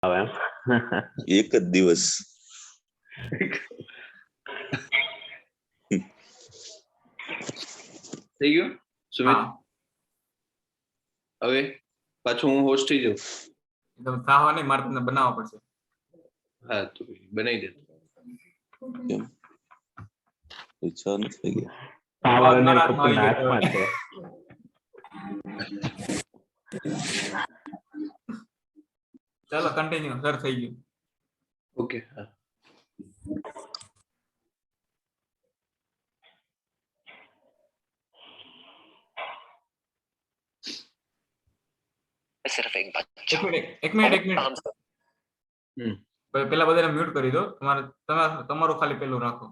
આવે એમ. એક જ દિવસ. થઈ ગયું સુમિત? હવે પાછું હું હોસ્ટ થઈ જાઉં. તમે ખાવા નહીં, મારે તમને બનાવવા પડશે. હા તો બનાવી દે. કેમ ઈચ્છા નથી થઈ ગઈ? ખાવાને કપૂરના હાથમાં છે. ચાલો કન્ટિન્યુ સર, થઈ ગયું. ઓકે હા. सिर्फ एक बच्चा એક મિનિટ પેલા બધાને મ્યુટ કરી દો. તમારું ખાલી પેલું રાખો.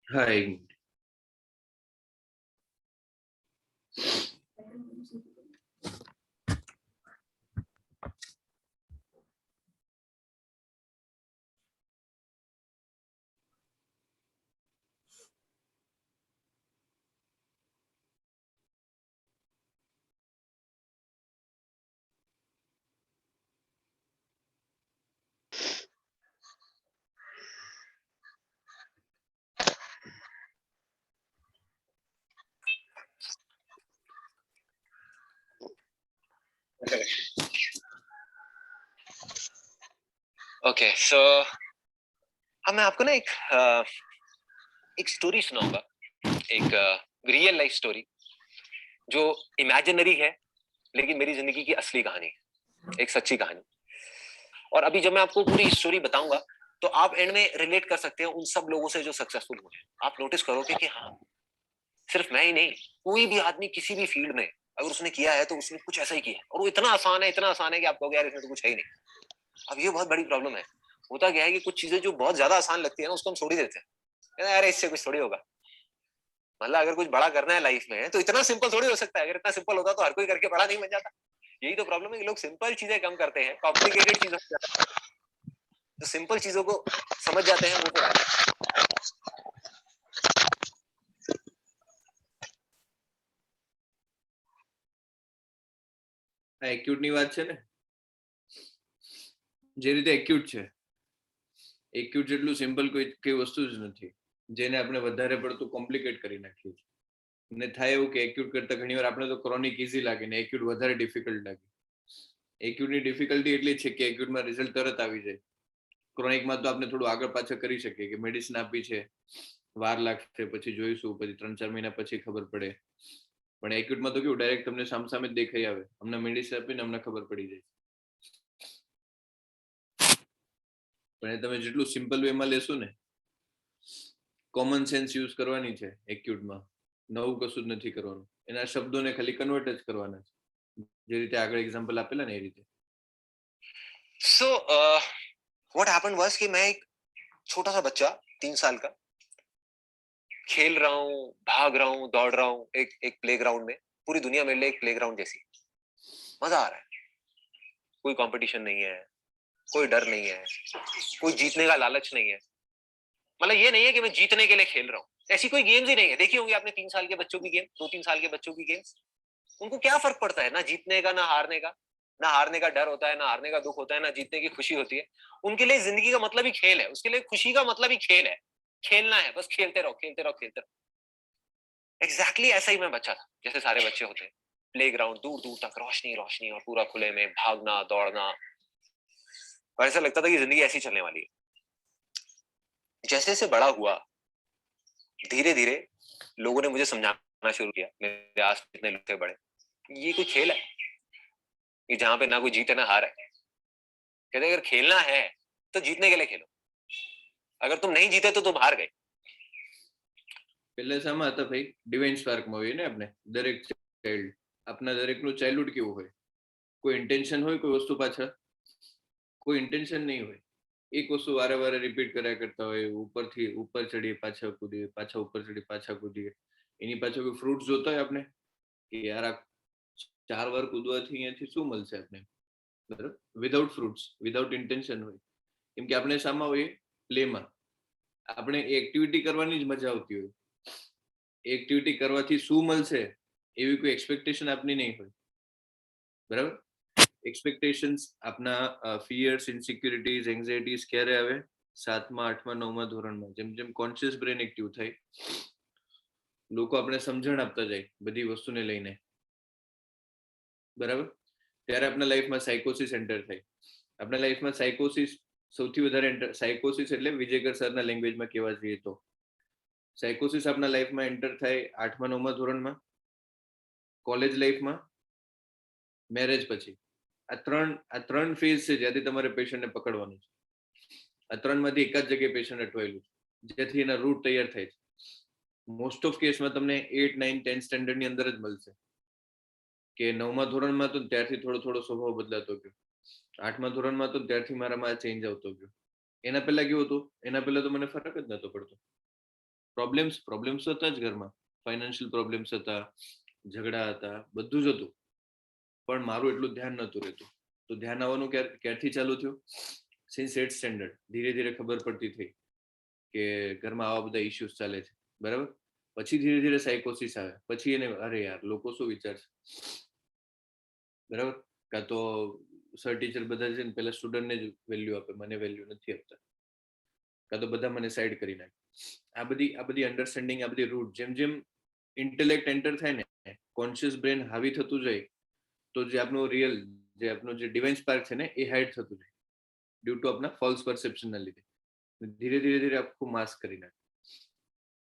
હા એક મિનિટ. ओके सो अब मैं आपको ना एक स्टोरी सुनाऊंगा, एक रियल लाइफ स्टोरी जो इमेजिनरी है लेकिन मेरी जिंदगी की असली कहानी है, एक सच्ची कहानी। और अभी जब मैं आपको पूरी स्टोरी बताऊंगा तो आप एंड में रिलेट कर सकते हैं उन सब लोगों से जो सक्सेसफुल हुए। आप नोटिस करोगे कि हाँ, सिर्फ मैं ही नहीं, कोई भी आदमी किसी भी फील्ड में अगर उसने किया है तो उसने कुछ ऐसा ही किया है, और वो इतना आसान है कि आप कहोगे यार इसमें तो कुछ है ही नहीं। अब ये बहुत बड़ी प्रॉब्लम है। होता क्या है कि कुछ चीजें जो बहुत ज्यादा आसान लगती है ना, उसको हम छोड़ ही देते हैं। यार इससे कुछ थोड़ी होगा। मतलब अगर कुछ बड़ा करना है लाइफ में तो इतना सिंपल थोड़ी हो सकता है। अगर इतना सिंपल होता तो हर कोई करके बड़ा नहीं बन जाता। यही तो प्रॉब्लम है कि लोग सिंपल चीजें कम करते हैं, कॉम्प्लिकेटेड चीजों को जो सिंपल चीजों को समझ जाते हैं वो फिर આ એક્યુટ ની વાત છે ને, જે રીતે એક્યુટ છે, એક્યુટ જેટલું સિમ્પલ કોઈ વસ્તુ જ નથી જેને આપણે વધારે પડતું કોમ્પ્લિકેટ કરી નાખ્યું છે. અને થાય એવું કે એક્યુટ કરતા ઘણીવાર આપણે તો ક્રોનિક ઈઝી લાગે ને એક્યુટ વધારે ડિફિકલ્ટ લાગે. એક્યુટની ડિફિકલ્ટી એટલી છે કે એક્યુટમાં રિઝલ્ટ તરત આવી જાય. ક્રોનિકમાં તો આપણે થોડું આગળ પાછળ કરી શકીએ કે મેડિસિન આપી છે, વાર લાગશે, પછી જોઈશું, પછી 3-4 મહિના પછી ખબર પડે. પણ એક્યુટમાં તો કેવું ડાયરેક્ટ તમને સામે જ દેખાઈ આવે, અમને મેડિસિન આપીને અમને ખબર પડી જાય. પણ એ તમે જેટલું સિમ્પલ વેમાં લેશો ને, કોમન સેન્સ યુઝ કરવાની છે એક્યુટમાં, નવું કશું જ નથી કરવાનું. એના શબ્દોને ખાલી કન્વર્ટ જ કરવાના છે, જે રીતે આગળ એક્ઝામ્પલ આપેલા ને એ રીતે. सो व्हाट हैपेंड वाज कि मैं एक छोटा सा बच्चा 3 साल का खेल रहा हूँ, भाग रहा हूँ, दौड़ रहा हूँ एक प्लेग्राउंड में। पूरी दुनिया मेरे लिए एक प्लेग्राउंड जैसी, मजा आ रहा है। कोई कंपटीशन नहीं है, कोई डर नहीं है, कोई जीतने का लालच नहीं है। मतलब ये नहीं है कि मैं जीतने के लिए खेल रहा हूँ, ऐसी कोई गेम्स ही नहीं है। देखी होंगी आपने 3 साल के बच्चों की गेम, 2-3 साल के बच्चों की गेम्स, उनको क्या फर्क पड़ता है? ना जीतने का, ना हारने का। ना हारने का डर होता है, ना हारने का दुख होता है, ना जीतने की खुशी होती है। उनके लिए जिंदगी का मतलब ही खेल है, उसके लिए खुशी का मतलब ही खेल है, खेलना है, बस खेलते रहो खेलते रहो खेलते रहो। एग्जैक्टली ऐसा ही मैं बच्चा था, जैसे सारे बच्चे होते हैं। प्लेग्राउंड, दूर दूर तक रोशनी रोशनी और पूरा खुले में भागना दौड़ना, और ऐसा लगता था कि जिंदगी ऐसी चलने वाली है। जैसे जैसे बड़ा हुआ, धीरे धीरे लोगों ने मुझे समझाना शुरू किया, मेरे आस पास जितने लोग थे बड़े, ये कोई खेल है कि जहां पे ना कोई जीते ना हार है। कहते अगर खेलना है तो जीतने के लिए खेलो, अगर तुम नहीं जीते तो तुम हार गए। પેલા સામા હતા ભાઈ, ડિવાઇન સ્પાર્કમાં હોય ને આપણે દરેક ચાઇલ્ડ, આપના દરેકનું ચાઇલ્ડહુડ કેવું હોય, કોઈ ઇન્ટેન્શન હોય કોઈ વસ્તુ પાછળ? કોઈ ઇન્ટેન્શન નહીં હોય. એક વસ્તુ વારે વારે રિપીટ કર્યા કરતા હોય, ઉપરથી ઉપર ચડીએ પાછા કૂદીએ, પાછા ઉપર ચડીએ પાછા કૂદીએ. એની પાછળ કોઈ ફ્રૂટ જોતા હોય આપણે કે યાર આ 4 વાર કૂદવાથી અહીંયાથી શું મળશે આપણે, બરાબર? વિધાઉટ ફ્રૂટ્સ, વિધાઉટ ઇન્ટેન્શન હોય. કેમ કે આપણે સામા હોઈએ પ્લેમાં, આપણે એ એક્ટિવિટી કરવાની જ મજા આવતી હોય. એક્ટિવિટી કરવાથી શું મળશે એવી કોઈ એક્સપેક્ટેશન આપની નહીં હોય, બરાબર? એક્સપેક્ટેશન્સ, આપના ફિયર્સ, ઇનસિક્યુરિટીઝ, એન્ઝાઇટીઝ ક્યારે આવે? 7મા, 8મા, 9મા ધોરણમાં. જેમ જેમ કોન્શિયસ બ્રેન એક્ટિવ થાય, લોકો આપણે સમજણ આપતા જાય બધી વસ્તુને લઈને, બરાબર, ત્યારે આપણા લાઈફમાં સાયકોસિસ એન્ટર થાય. આપણા લાઈફમાં સાયકોસિસ સૌથી વધારે સાયકોસિસ એટલે વિજયકર સરના લેંગ્વેજમાં કહેવા જઈએ તો સાયકોસિસ આપણા લાઈફમાં એન્ટર થાય 8મા 9મા ધોરણમાં, કોલેજ લાઈફમાં, મેરેજ પછી. આ ત્રણ ફેઝ છે જ્યાંથી તમારે પેશન્ટને પકડવાનું છે. આ ત્રણમાંથી એક જ જગ્યાએ પેશન્ટ અટવાયેલું છે, જેથી એના રૂટ તૈયાર થાય છે. મોસ્ટ ઓફ કેસમાં તમને 8, 9, 10 સ્ટેન્ડર્ડની અંદર જ મળશે કે 9મા ધોરણમાં તો ત્યારથી થોડો સ્વભાવ બદલાતો ગયો, 8મા ધોરણમાં તો ત્યારથી મારામાં આ ચેન્જ આવતો ગયો. એના પહેલા કેવું હતું? એના પહેલા તો મને ફરક જ નતો પડતો. પ્રોબ્લેમ્સ હતા જ ઘરમાં, ફાઇનાન્શિયલ પ્રોબ્લેમ્સ હતા, ઝઘડા હતા, બધું જ હતું, પણ મારું એટલું ધ્યાન નતું રહેતું. તો ધ્યાન આવવાનું ક્યારથી ચાલુ થયું? Since 8th standard. ધીરે ધીરે ખબર પડતી થઈ કે ઘરમાં આવા બધા ઇશ્યુઝ ચાલે છે, બરાબર. પછી ધીરે ધીરે સાયકોસિસ આવે. પછી એને અરે યાર લોકો શું વિચારશે, બરાબર. કાં તો સર ટીચર બધા છે ને પેલા સ્ટુડન્ટને જ વેલ્યુ આપે, મને વેલ્યુ નથી આપતા, કાં તો બધા મને સાઈડ કરી નાખે. આ બધી અન્ડરસ્ટેન્ડિંગ, આ બધી રૂટ, જેમ જેમ ઇન્ટેલેક્ટ એન્ટર થાય ને, કોન્શિયસ બ્રેન હાવી થતું જાય, તો જે આપણું રિયલ, જે આપણું જે ડિવાઇન સ્પાર્ક છે ને, એ હાઇડ થતું જાય ડ્યુ ટુ આપણા ફોલ્સ પરસેપ્શનના લીધે. ધીરે ધીરે આખું માસ્ક કરી નાખે.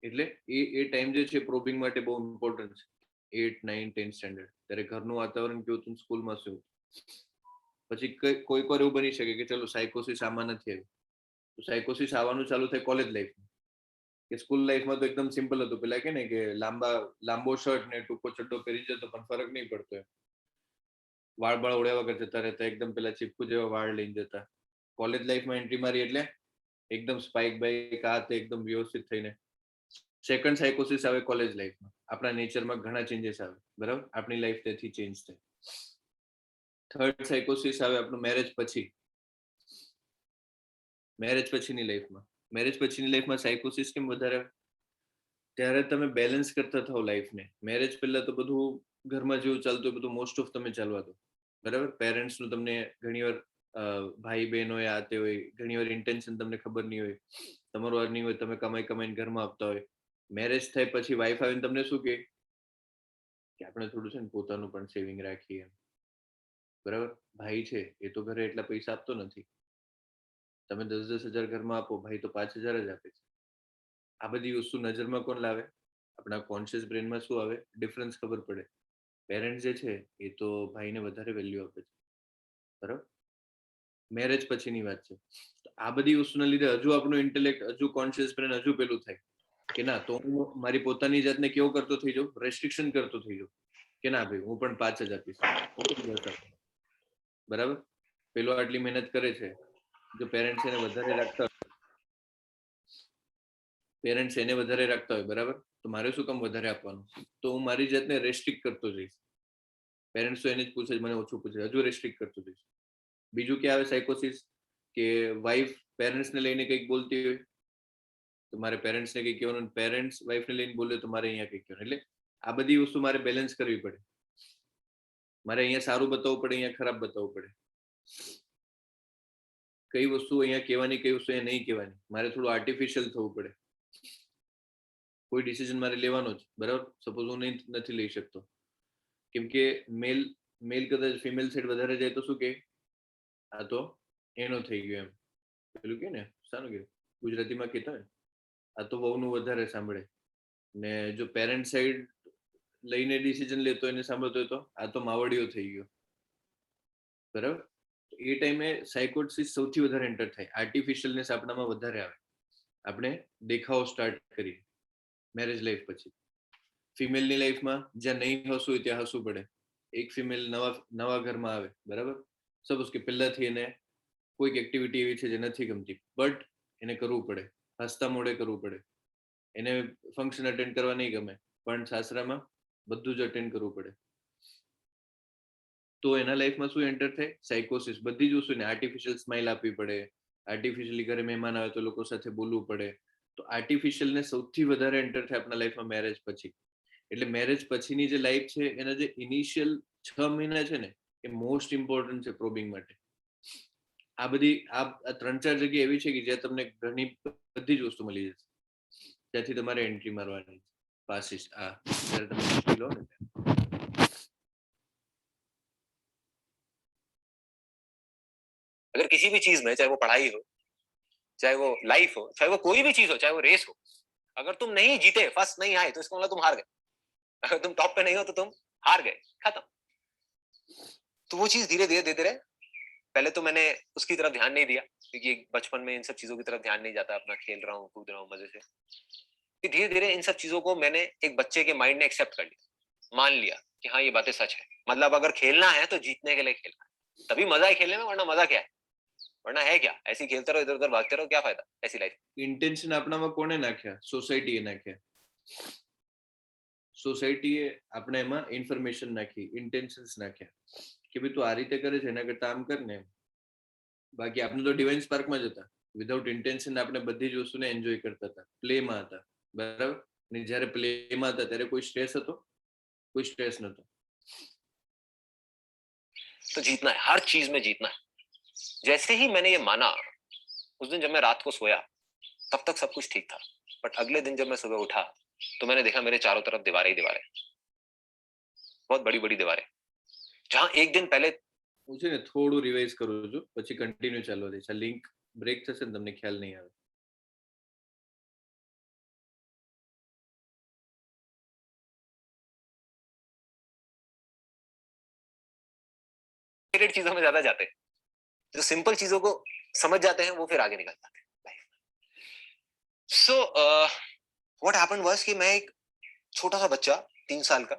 એટલે એ ટાઈમ જે છે પ્રોબિંગ માટે બહુ ઇમ્પોર્ટન્ટ છે. 8, 9, 10 સ્ટેન્ડર્ડ. ત્યારે ઘરનું વાતાવરણ કેવું હતું, સ્કૂલમાં શું. પછી કોઈક વાર એવું બની શકે કે ચલો સાયકોસિસ આમાં નથી આવી, તો સાયકોસિસ આવવાનું ચાલુ થાય કોલેજ લાઈફમાં. કે સ્કૂલ લાઈફમાં તો એકદમ સિમ્પલ હતું. પેલા કે ને કે લાંબો શર્ટ ને ટૂંકો ચડ્ડો પહેરી જતો, પણ ફરક નહીં પડતો એમ. વાળ ઓળ્યા વગર જતા રહેતા, એકદમ પેલા ચીપકુ જેવા વાળ લઈને જતા. કોલેજ લાઈફમાં એન્ટ્રી મારી એટલે એકદમ સ્પાઇક બાઇક આ તે એકદમ વ્યવસ્થિત થઈને. સેકન્ડ સાયકોસિસ આવે કોલેજ લાઈફમાં. આપણા નેચરમાં ઘણા ચેન્જીસ આવે, બરાબર. આપણી લાઈફ તેથી ચેન્જ થાય. થર્ડ સાયકોસિસ આવે આપણું મેરેજ પછી. મેરેજ પછીની લાઈફમાં. મેરેજ પછીની લાઈફમાં સાયકોસિસ કેમ વધારે આવે? ત્યારે તમે બેલેન્સ કરતા થાવ લાઈફને. મેરેજ પહેલા તો બધું ઘરમાં જેવું ચાલતું હોય બધું મોસ્ટ ઓફ તમે ચાલવા દો, બરાબર. પેરેન્ટ્સનું તમને ઘણીવાર ભાઈ બહેન હોય, આ તે હોય, ઘણીવાર ઇન્ટેન્શન તમને ખબર નહીં હોય, તમારું અર્નિંગ હોય, તમે કમાઈને ઘરમાં આપતા હોય. મેરેજ થાય પછી વાઈફ આવીને તમને શું કહે કે આપણે થોડું છે ને પોતાનું પણ સેવિંગ રાખીએ, બરાબર. ભાઈ છે એ તો ઘરે એટલા પૈસા આપતો નથી, તમે 10-10 હજાર ઘરમાં આપો, ભાઈ તો 5,000 જ આપે છે. આ બધી વસ્તુ નજરમાં કોણ લાવે? આપણા કોન્શિયસ બ્રેનમાં શું આવે? ડિફરન્સ ખબર પડે. પેરેન્ટ્સ જે છે એ તો ભાઈને વધારે વેલ્યુ આપે છે, બરાબર. મેરેજ પછીની વાત છે. આ બધી વસ્તુના લીધે હજુ આપણું ઇન્ટેલેક્ટ, હજુ કોન્શિયસ બ્રેન હજુ પેલું થાય કે ના, તો હું મારી પોતાની જાતને કેવો કરતો થઈ જાઉં, રેસ્ટ્રિક્શન કરતો થઈ જાઉં કે ના ભાઈ હું પણ 5 જ આપીશ, હું પણ 10 આપીશ, બરાબર. પેલો આટલી મહેનત કરે છે, જો પેરેન્ટ્સ એને વધારે રાખતા હોય, બરાબર, તો મારે શું કામ વધારે આપવાનું? તો હું મારી જાતને રેસ્ટ્રિક્ટ કરતો જઈશ. પેરેન્ટ્સ તો એને જ પૂછે, મને ઓછું પૂછે, હજુ રેસ્ટ્રિક્ટ કરતો જઈશ. બીજું ક્યાં આવે સાયકોસિસ? કે વાઈફ પેરેન્ટ્સને લઈને કંઈક બોલતી હોય તો મારે પેરેન્ટ્સને કંઈક કહેવાનું, પેરેન્ટ્સ વાઈફને લઈને બોલે તો મારે અહીંયા કંઈક કહેવાનું. એટલે આ બધી વસ્તુ મારે બેલેન્સ કરવી પડે. મારે અહીંયા સારું બતાવવું પડે, અહીંયા ખરાબ બતાવવું પડે. કઈ વસ્તુ અહીંયા કહેવાની, કઈ વસ્તુ અહીંયા નહીં કહેવાની. મારે થોડું આર્ટિફિશિયલ થવું પડે. કોઈ ડિસિઝન મારે લેવાનો જ, બરાબર. સપોઝ હું નથી લઈ શકતો કેમ કે મેલ કદાચ ફિમેલ સાઈડ વધારે જાય તો શું કે આ તો એનો થઈ ગયો એમ, પેલું કે ને શાનું કે ગુજરાતીમાં કહેતા હોય આ તો વહુનું વધારે સાંભળે, ને જો પેરેન્ટ સાઈડ લઈને ડિસિઝન લેતો એને સાંભળતો હોય તો આ તો માવડીઓ થઈ ગયો, બરાબર. એ ટાઈમે સાયકોસિસ સૌથી વધારે એન્ટર થાય. આર્ટિફિશિયલનેસ આપણામાં વધારે આવે. આપણે દેખાવો સ્ટાર્ટ કરીએ મેરેજ લાઈફ પછી. ફિમેલની લાઈફમાં જ્યાં નહીં હસવું હોય ત્યાં હસવું પડે. એક ફિમેલ નવા ઘરમાં આવે, બરાબર. સપોઝ કે પહેલાથી એને કોઈક એક્ટિવિટી એવી છે જે નથી ગમતી, બટ એને કરવું પડે, હસતા મોડે કરવું પડે. એને ફંક્શન અટેન્ડ કરવા નહીં ગમે, પણ સાસરામાં બધું જ અટેન્ડ કરવું પડે. તો એના લાઈફમાં શું એન્ટર થાય? સાયકોસિસ. બધી જ વસ્તુને આર્ટિફિશિયલ સ્માઇલ આપવી પડે, આર્ટિફિશિયલી ઘરે મહેમાન આવે તો લોકો સાથે બોલવું પડે. તો આર્ટિફિશિયલને સૌથી વધારે એન્ટર થાય આપણા લાઈફમાં મેરેજ પછી. એટલે મેરેજ પછીની જે લાઈફ છે એના જે ઇનિશિયલ 6 મહિના છે ને એ મોસ્ટ ઇમ્પોર્ટન્ટ છે પ્રોબિંગ માટે. આ બધી આ 3-4 જગ્યા એવી છે કે જ્યાં તમને ઘણી બધી જ વસ્તુ મળી જશે, ત્યાંથી તમારે એન્ટ્રી મારવાની પાસીસ જ્યારે તમે એન્ટ્રી લો ને. अगर किसी भी चीज में, चाहे वो पढ़ाई हो, चाहे वो लाइफ हो, चाहे वो कोई भी चीज हो, चाहे वो रेस हो, अगर तुम नहीं जीते, फर्स्ट नहीं आए, तो इसका मतलब तुम हार गए. अगर तुम टॉप पे नहीं हो तो तुम हार गए, खत्म. तो वो चीज धीरे धीरे धीरे धीरे, पहले तो मैंने उसकी तरफ ध्यान नहीं दिया, क्योंकि बचपन में इन सब चीजों की तरफ ध्यान नहीं जाता, अपना खेल रहा हूँ, कूद रहा हूँ मजे से. फिर धीरे धीरे इन सब चीजों को मैंने एक बच्चे के माइंड ने एक्सेप्ट कर लिया, मान लिया कि हाँ ये बातें सच है. मतलब अगर खेलना है तो जीतने के लिए खेलना है, तभी मजा है खेलने में, वरना मजा क्या है, वरना है क्या, ऐसे खेलते रहो, इधर उधर भागते रहो, क्या फायदा ऐसी लाइफ. ઇન્ટેન્શન આપણામાં કોણે નાખ્યા? સોસાયટીએ નાખ્યા. સોસાયટીએ આપણે એમાં ઇન્ફોર્મેશન નાખી, ઇન્ટેન્શન્સ નાખ્યા કે ભાઈ તું આ રીતે કરે છે, એના કરતા આમ કર ને. બાકી આપણે તો ડિવાઇન સ્પાર્કમાં જ હતા, વિધાઉટ ઇન્ટેન્શન આપણે બધી જ વસ્તુને એન્જોય કરતા હતા, પ્લેમાં હતા, બરાબર. અને જ્યારે પ્લેમાં હતા ત્યારે કોઈ સ્ટ્રેસ હતો? કોઈ સ્ટ્રેસ નતો. तो जीतना है, हर चीज में जीतना है. जैसे ही मैंने ये माना, उस दिन जब मैं रात को सोया, तब तक सब कुछ ठीक था. बट अगले दिन जब मैं सुबह उठा, तो मैंने देखा मेरे चारों तरफ दीवारें ही दीवारें, बहुत बड़ी बड़ी दीवारें. जहां एक दिन पहले હું છે ને થોડું રિવાઇઝ કરું છું, પછી કન્ટિન્યુ ચાલુ દઈશ. આ લિંક બ્રેક થશે ને તમને ખ્યાલ નહીં આવે. चीजों में ज्यादा जाते हैं, जो सिंपल चीजों को समझ जाते हैं वो फिर आगे निकल जाते हैं लाइफ में. सो व्हाट हैपेंड वाज कि मैं एक छोटा सा बच्चा 3 साल का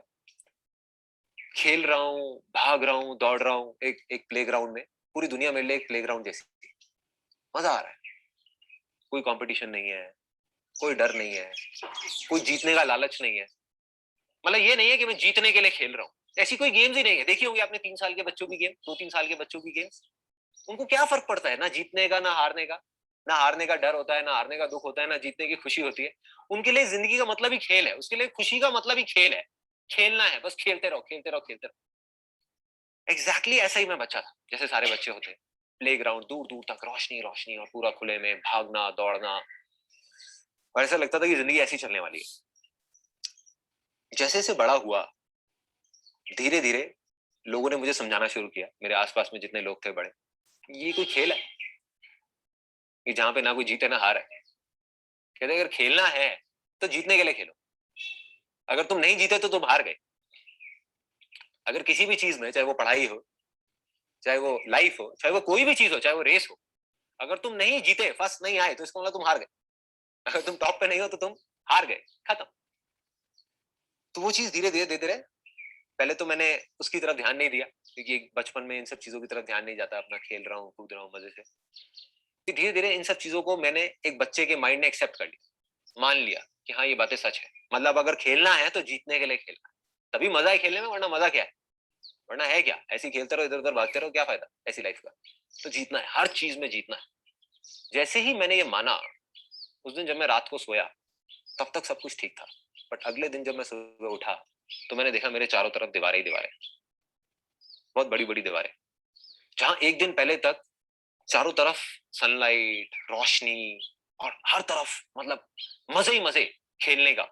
खेल रहा हूँ, भाग रहा हूँ, दौड़ रहा हूँ एक प्लेग्राउंड में. पूरी दुनिया मेरे लिए एक प्लेग्राउंड जैसी थी. मजा आ रहा है, कोई कंपटीशन नहीं है, कोई डर नहीं है, कोई जीतने का लालच नहीं है. मतलब ये नहीं है कि मैं जीतने के लिए खेल रहा हूँ, ऐसी कोई गेम्स ही नहीं है. देखी होगी आपने 3 साल के बच्चों की गेम, 2-3 साल के बच्चों की गेम्स. उनको क्या फर्क पड़ता है, ना जीतने का ना हारने का. ना हारने का डर होता है, ना हारने का दुख होता है, ना जीतने की खुशी होती है. उनके लिए जिंदगी का मतलब ही खेल है, उसके लिए खुशी का मतलब ही खेल है. खेलना है, बस खेलते रहो, खेलते रहो, खेलते रहो. एग्जैक्टली ऐसा ही मैं बच्चा था, जैसे सारे बच्चे होते हैं. प्ले ग्राउंड, दूर दूर तक रोशनी रोशनी, और पूरा खुले में भागना दौड़ना, और ऐसा लगता था कि जिंदगी ऐसी चलने वाली है. जैसे जैसे बड़ा हुआ, धीरे धीरे लोगों ने मुझे समझाना शुरू किया, मेरे आसपास में जितने लोग थे बड़े, ये कोई खेल है कि जहां पे ना कोई जीते ना हार है. कहते अगर खेलना है तो जीतने के लिए खेलो, अगर तुम नहीं जीते तो तुम हार गए. अगर किसी भी चीज में, चाहे वो पढ़ाई हो, चाहे वो लाइफ हो, चाहे वो कोई भी चीज हो, चाहे वो रेस हो, अगर तुम नहीं जीते, फर्स्ट नहीं आए, तो इसका मतलब तुम हार गए. अगर तुम टॉप पे नहीं हो तो तुम हार गए, खत्म. तो वो चीज धीरे धीरे धीरे धीरे, पहले तो मैंने उसकी तरफ ध्यान नहीं दिया, क्योंकि बचपन में इन सब चीजों की तरफ ध्यान नहीं जाता, अपना खेल रहा हूँ, कूद रहा हूँ मजे से. फिर धीरे धीरे इन सब चीजों को मैंने एक बच्चे के माइंड ने एक्सेप्ट कर लिया, मान लिया कि हाँ ये बातें सच है. मतलब अगर खेलना है तो जीतने के लिए खेलना है, तभी मजा है खेलने में, वरना मजा क्या है, वरना है क्या, ऐसे खेलते रहो, इधर उधर भागते रहो, क्या फायदा ऐसी लाइफ का. तो जीतना है, हर चीज में जीतना है. जैसे ही मैंने ये माना, उस दिन जब मैं रात को सोया, तब तक सब कुछ ठीक था. बट अगले दिन जब मैं सुबह उठा, तो मैंने देखा मेरे चारों तरफ दीवारें ही दीवारें, बहुत बड़ी बड़ी दीवारें. जहां एक दिन पहले तक चारों तरफ सनलाइट, रोशनी, और हर तरफ मतलब मजे ही मजे खेलने का,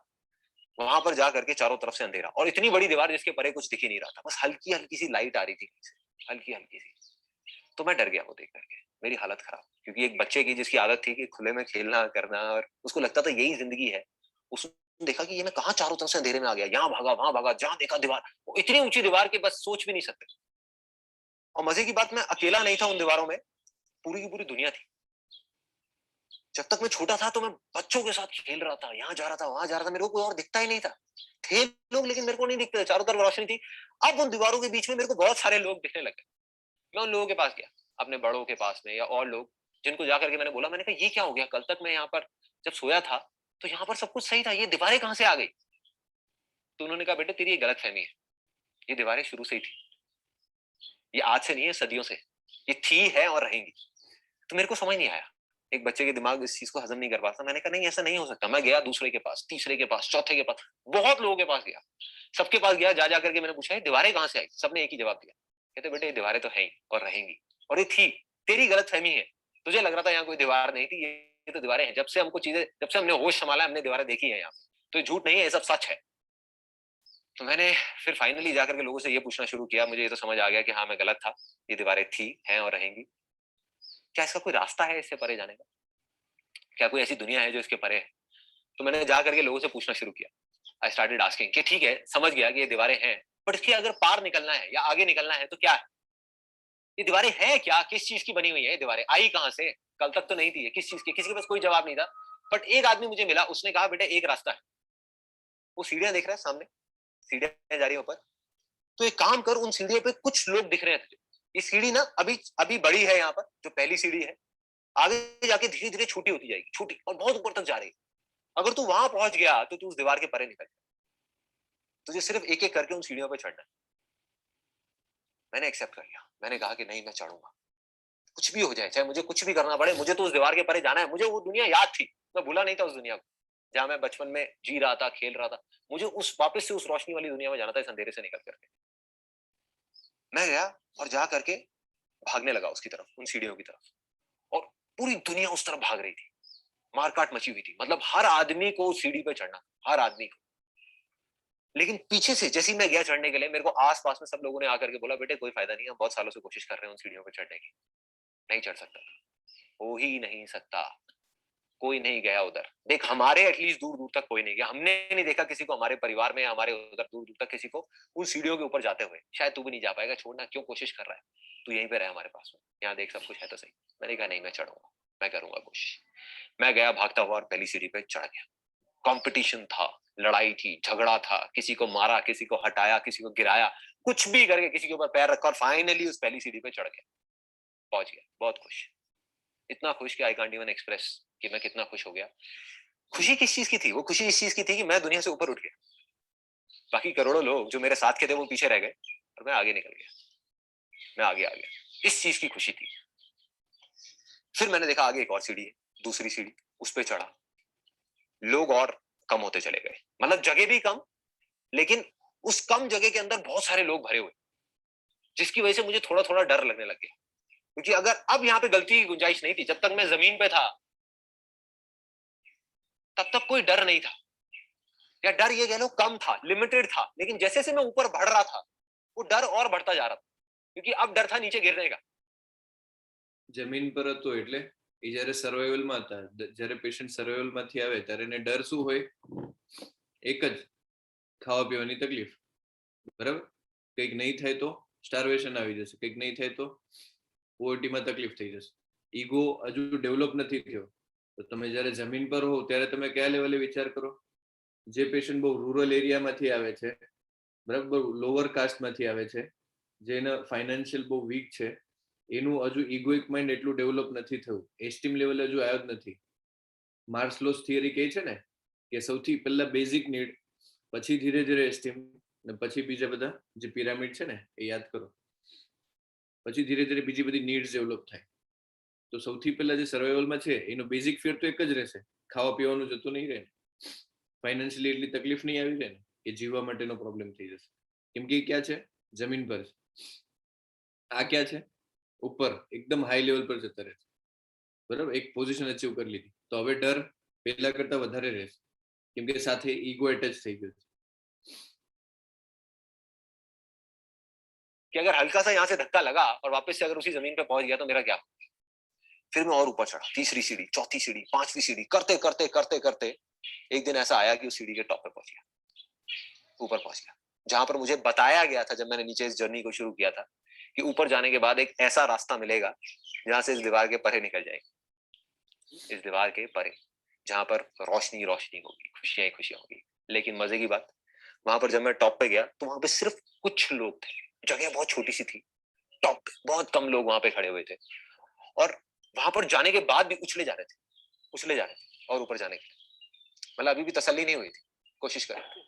वहां पर जा करके चारों तरफ से अंधेरा, और इतनी बड़ी दीवार जिसके परे कुछ दिख ही नहीं रहा था, बस हल्की हल्की सी लाइट आ रही थी, हल्की हल्की सी. तो मैं डर गया वो देख करके, मेरी हालत खराब, क्योंकि एक बच्चे की जिसकी आदत थी कि खुले में खेलना करना, और उसको लगता था यही जिंदगी है, उसने देखा कि ये मैं कहाँ चारों तरफ से अंधेरे में आ गया, यहाँ भागा वहां भागा, जहां देखा दीवार, वो इतनी ऊंची दीवार के बस सोच भी नहीं सकते. और मजे की बात, मैं अकेला नहीं था उन दीवारों में, पूरी की पूरी दुनिया थी. जब तक मैं छोटा था तो मैं बच्चों के साथ खेल रहा था, यहाँ जा रहा था वहां जा रहा था, मेरे को कोई और दिखता ही नहीं था. थे लोग लेकिन मेरे को नहीं दिखते थे, चारों तरफ रोशनी थी. अब उन दीवारों के बीच में मेरे को बहुत सारे लोग दिखने लगे. मैं उन लोगों के पास गया, अपने बड़ों के पास में, या और लोग जिनको जाकर के मैंने बोला, मैंने कहा ये क्या हो गया, कल तक मैं यहाँ पर जब सोया था तो यहाँ पर सब कुछ सही था, ये दीवारें कहाँ से आ गई. तो उन्होंने कहा बेटे तेरी ये गलतफहमी है, ये दीवारें शुरू से ही थी, ये आज से नहीं है, सदियों से ये थी, है और रहेंगी. तो मेरे को समझ नहीं आया, एक बच्चे के दिमाग इस चीज को हजम नहीं कर पाता. मैंने कहा नहीं ऐसा नहीं हो सकता. मैं गया दूसरे के पास, तीसरे के पास, चौथे के पास, बहुत लोगों के पास गया, सबके पास गया, जा करके मैंने पूछा दीवारें कहाँ से आई. सबने एक ही जवाब दिया, कहते बेटे ये दीवारें तो हैं ही और रहेंगी, और ये थी, तेरी गलतफहमी है, तुझे लग रहा था यहाँ कोई दीवार नहीं थी, ये तो दीवारें हैं। जब से हमको चीजें, जब से हमने होश संभाला हमने दीवारें देखी है यहाँ, तो ये झूठ नहीं है, ये सब सच है। तो मैंने फिर फाइनली जाकर के लोगों से ये पूछना शुरू किया, मुझे ये तो समझ आ गया कि हाँ मैं गलत था, ये दीवारें थी, हैं और रहेंगी, क्या इसका कोई रास्ता है इससे परे जाने का, क्या कोई ऐसी दुनिया है जो इसके परे है? तो मैंने जा करके लोगों से पूछना शुरू किया। आई स्टार्टेड आस्किंग कि ठीक है समझ गया कि ये दीवारें हैं, बट इसके अगर पार निकलना है या आगे निकलना है तो क्या है? ये दीवारें हैं क्या, किस चीज की बनी हुई है ये दीवारें, आई कहां से, कल तक तो नहीं थी, किस चीज की? किसी के पास कोई जवाब नहीं था। बट एक आदमी मुझे मिला, उसने कहा बेटा एक रास्ता है, वो सीढ़ियां देख रहा है सामने, सीढ़ियां जा रही है ऊपर, तो एक काम कर, उन सीढ़ियों पे कुछ लोग दिख रहे हैं तुझे, ये सीढ़ी ना अभी अभी बड़ी है, यहाँ पर जो पहली सीढ़ी है आगे जाके धीरे धीरे छोटी होती जाएगी, छोटी और बहुत ऊपर तक जा रही है। अगर तू वहां पहुंच गया तो तू उस दीवार के परे निकल जाए, तुझे सिर्फ एक एक करके उन सीढ़ियों पे चढ़ना है। मैंने एक्सेप्ट कर लिया, मैंने कहा कि नहीं मैं चढ़ूंगा, कुछ भी हो जाए, चाहे मुझे कुछ भी करना पड़े, मुझे तो उस दीवार के परे जाना है। मुझे वो दुनिया याद थी, मैं भूला नहीं था उस दुनिया को जहां मैं बचपन में जी रहा था, खेल रहा था। मुझे उस वापस से उस रोशनी वाली दुनिया में जाना था, इस अंधेरे से निकल करके। मैं गया और जा करके भागने लगा उसकी तरफ, उन सीढ़ियों की तरफ, और पूरी दुनिया उस तरफ भाग रही थी, मारकाट मची हुई थी, मतलब हर आदमी को उस सीढ़ी पे चढ़ना, हर आदमी को। लेकिन पीछे से जैसे ही मैं गया चढ़ने के लिए, मेरे को आस पास में सब लोगों ने आकर के बोला बेटे कोई फायदा नहीं है, हम बहुत सालों से कोशिश कर रहे हैं उन सीढ़ियों पे चढ़ने की, नहीं चढ़ सकता, हो ही नहीं सकता, कोई नहीं गया उधर। देख हमारे एटलीस्ट दूर दूर तक कोई नहीं गया, हमने नहीं देखा किसी को हमारे परिवार में, हमारे उधर दूर दूर तक किसी को उन सीढ़ियों के ऊपर जाते हुए। शायद तू भी नहीं जा पाएगा, छोड़ना, क्यों कोशिश कर रहा है, तू यहीं पे रहे हमारे पास में, यहाँ देख सब कुछ है तो सही। मैंने कहा नहीं मैं चढ़ूंगा, मैं करूंगा कोशिश। मैं गया भागता हुआ और पहली सीढ़ी पे चढ़ गया। कंपटीशन था, लड़ाई थी, झगड़ा था, किसी को मारा, किसी को हटाया, किसी को गिराया, कुछ भी करके किसी के ऊपर पैर रखा, और फाइनली उस पहली सीढ़ी पे चढ़ गया, पहुंच गया, बहुत खुश, इतना खुश कि आई कांट इवन एक्सप्रेस कि मैं कितना खुश हो गया। खुशी किस चीज की थी? वो खुशी इस चीज की थी कि मैं दुनिया से ऊपर उठ गया, बाकी करोड़ों लोग जो मेरे साथ के थे वो पीछे रह गए और मैं आगे निकल गया, मैं आगे आ गया, इस चीज की खुशी थी। फिर मैंने देखा आगे एक और सीढ़ी है, दूसरी सीढ़ी, उस पर चढ़ा, लोग और कम होते चले गए, मतलब जगह भी कम, लेकिन उस कम जगह के अंदर बहुत सारे लोग भरे हुए, जिसकी वजह से मुझे थोड़ा थोड़ा डर लगने लग गया। क्योंकि अगर अब यहाँ पे गलती की गुंजाइश नहीं थी, जब तक मैं जमीन पे था तब तक कोई डर नहीं था, या डर ये कह लो कम था, लिमिटेड था। लेकिन जैसे जैसे मैं ऊपर बढ़ रहा था वो डर और बढ़ता जा रहा था, क्योंकि अब डर था नीचे गिरने का। જમીન પર હતો એટલે એ જ્યારે સર્વાઈવલમાં હતા, જ્યારે પેશન્ટ સર્વાઈવલમાંથી આવે ત્યારે એને ડર શું હોય? એક જ, ખાવા પીવાની તકલીફ, બરાબર? કંઈક નહીં થાય તો સ્ટાર્વેશન આવી જશે, કંઈક નહીં થાય તો પોવર્ટીમાં તકલીફ થઈ જશે. ઈગો હજુ ડેવલપ નથી થયો. તો તમે જ્યારે જમીન પર હો ત્યારે તમે કયા લેવલે વિચાર કરો? જે પેશન્ટ બહુ રૂરલ એરિયામાંથી આવે છે, બરાબર, લોઅર કાસ્ટમાંથી આવે છે, જેના ફાઇનાન્શિયલ બહુ વીક છે, એનું હજુ ઇગોઇક માઇન્ડ એટલું ડેવલપ નથી થયું, એસ્ટીમ લેવલ હજુ આવ્યો જ નથી. માર્સલોસ થિયરી કહે છે ને કે સૌથી પહેલા બેઝિક નીડ, પછી ધીરે ધીરે એસ્ટીમ, ને પછી બીજા બધા જે પિરામિડ છે ને એ યાદ કરો, પછી ધીરે ધીરે બીજી બધી નીડ્સ ડેવલપ થાય. તો સૌથી પહેલા જે સર્વાઈવલમાં છે એનો બેઝિક ફિયર તો એક જ રહેશે, ખાવા પીવાનું જતું નહીં રહે, ફાઇનાન્શિયલી એટલી તકલીફ નહીં આવી રહે ને, એ જીવવા માટેનો પ્રોબ્લેમ થઈ જશે. કેમ કે ક્યાં છે? જમીન પર છે. આ ક્યાં છે? ઉપર એકદમ હાઈ લેવલ પર જતા રહે છે, બરાબર, એક પોઝિશન અચીવ કરી લીધી. તો હવે ડર પહેલા કરતા વધારે રહેશે, કેમ કે સાથે ઈગો એટેચ થઈ ગયો છે. कि अगर हल्का सा यहाँ से धक्का लगा और वापस से अगर उसी जमीन पे पहुंच गया तो मेरा क्या? फिर मैं और ऊपर चढ़ा, तीसरी सीढ़ी, चौथी सीढ़ी, पांचवी सीढ़ी, करते करते करते करते एक दिन ऐसा आया कि उस सीढ़ी के टॉप पे पहुंच गया, ऊपर पहुंच गया, जहां पर मुझे बताया गया था जब मैंने नीचे इस जर्नी को शुरू किया था कि ऊपर जाने के बाद एक ऐसा रास्ता मिलेगा जहां से इस दीवार के परे निकल जाएगी, इस दीवार के परे, जहां पर रोशनी रोशनी होगी, खुशियां ही खुशियां होगी। लेकिन मजे की बात, वहां पर जब मैं टॉप पे गया तो वहां पे सिर्फ कुछ लोग थे, जगह बहुत छोटी सी थी, टॉप पे बहुत कम लोग वहां पे खड़े हुए थे, और वहां पर जाने के बाद भी उछले जा रहे थे और ऊपर जाने के लिए, मतलब अभी भी तसल्ली नहीं हुई थी, कोशिश कर रहे थे।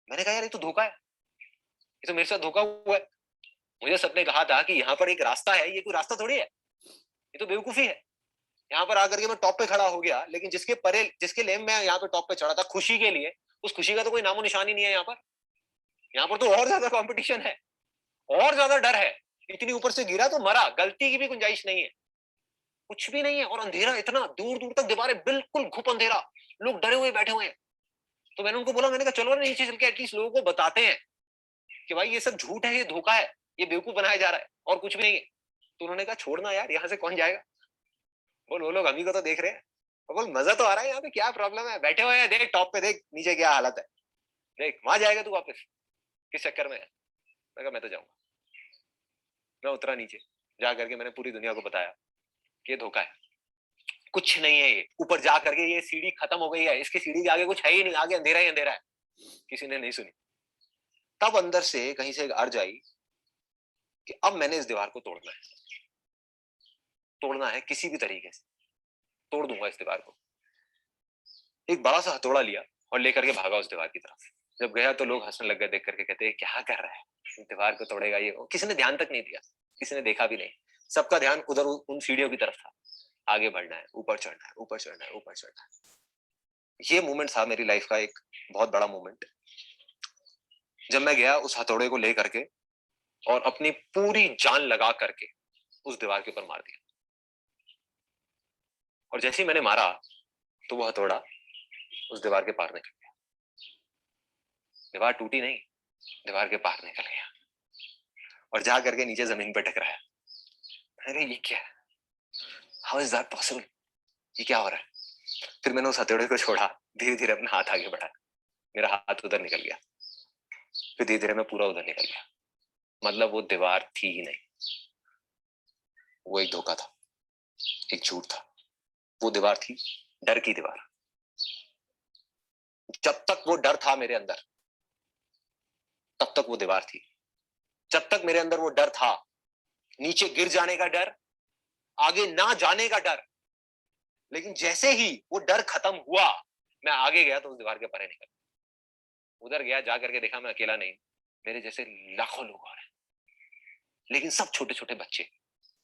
मैंने कहा यार ये तो धोखा है, ये तो मेरे साथ धोखा हुआ है। मुझे सबने कहा था कि यहाँ पर एक रास्ता है, ये कोई रास्ता थोड़ी है, ये तो बेवकूफी है। यहाँ पर आकर के मैं टॉप पे खड़ा हो गया, लेकिन जिसके लिए मैं यहाँ पे टॉप पे चढ़ा था खुशी के लिए, उस खुशी का तो कोई नामो निशान ही नहीं है यहाँ पर। यहाँ पर तो और ज्यादा कंपटीशन है, और ज्यादा डर है, इतनी ऊपर से गिरा तो मरा, गलती की भी गुंजाइश नहीं है, कुछ भी नहीं है। और अंधेरा इतना, दूर दूर तक दीवारें, बिल्कुल घुप अंधेरा, लोग डरे हुए बैठे हुए हैं। तो मैंने उनको बोला, मैंने कहा चलो ना नीचे चल के एटलीस्ट लोगों को बताते हैं कि भाई ये सब झूठ है, ये धोखा है, ये बेवकूफ बनाया जा रहा है और कुछ भी नहीं है। तो उन्होंने कहा छोड़ना यार, यहाँ से कौन जाएगा। बोल वो लोग हम ही को तो देख रहे हैं। और बोल मजा तो आ रहा है यहाँ पे, क्या प्रॉब्लम है, बैठे हुए हैं, देख टॉप पे, देख नीचे क्या हालत है, देख वहां जाएगा तू वापस, किस चक्कर में है। मैं कहा मैं तो जाऊंगा। मैं उतरा नीचे, जा करके मैंने पूरी दुनिया को बताया कि ये धोखा है, कुछ नहीं है ये। ऊपर जा करके ये सीढ़ी खत्म हो गई है, इसकी सीढ़ी के आगे कुछ है ही नहीं, आगे अंधेरा ही अंधेरा है। किसी ने नहीं सुनी। तब अंदर से कहीं से एक अर्ज आई कि अब मैंने इस दीवार को तोड़ना है, तोड़ना है किसी भी तरीके से, तोड़ दूंगा इस दीवार को। एक बड़ा सा हथौड़ा लिया और लेकर के भागा उस दीवार की तरफ। जब गया तो लोग हंसने लग गए, देख करके कहते हैं क्या कर रहा है, दीवार को तोड़ेगा ये। किसी ने ध्यान तक नहीं दिया, किसी ने देखा भी नहीं। सबका ध्यान उधर उन सीढ़ियों की तरफ था। आगे बढ़ना है, ऊपर चढ़ना है, ऊपर चढ़ना है, ऊपर चढ़ना है। ये मोमेंट था मेरी लाइफ का एक बहुत बड़ा मोमेंट, जब मैं गया उस हथौड़े को ले करके और अपनी पूरी जान लगा करके उस दीवार के ऊपर मार दिया। और जैसे ही मैंने मारा तो वो हथौड़ा उस दीवार के पार निकल गया। दीवार टूटी नहीं, दीवार के पार निकल गया और जा करके नीचे जमीन पर टकराया। अरे ये क्या, हाउ इज दैट पॉसिबल, ये क्या हो रहा है। फिर मैंने उस हथौड़े को छोड़ा, धीरे धीरे अपना हाथ आगे बढ़ाया, मेरा हाथ उधर निकल गया, फिर धीरे धीरे मैं पूरा उधर निकल गया। मतलब वो दीवार थी ही नहीं, वो एक धोखा था, एक झूठ था। वो दीवार थी डर की दीवार। जब तक वो डर था मेरे अंदर, तब तक वो दीवार थी। जब तक मेरे अंदर वो डर था, नीचे गिर जाने का डर, आगे ना जाने का डर, लेकिन जैसे ही वो डर खत्म हुआ, मैं आगे गया तो उस दीवार के परे निकल। उधर गया, जा करके देखा मैं अकेला नहीं, मेरे जैसे लाखों लोग और हैं, लेकिन सब छोटे छोटे बच्चे,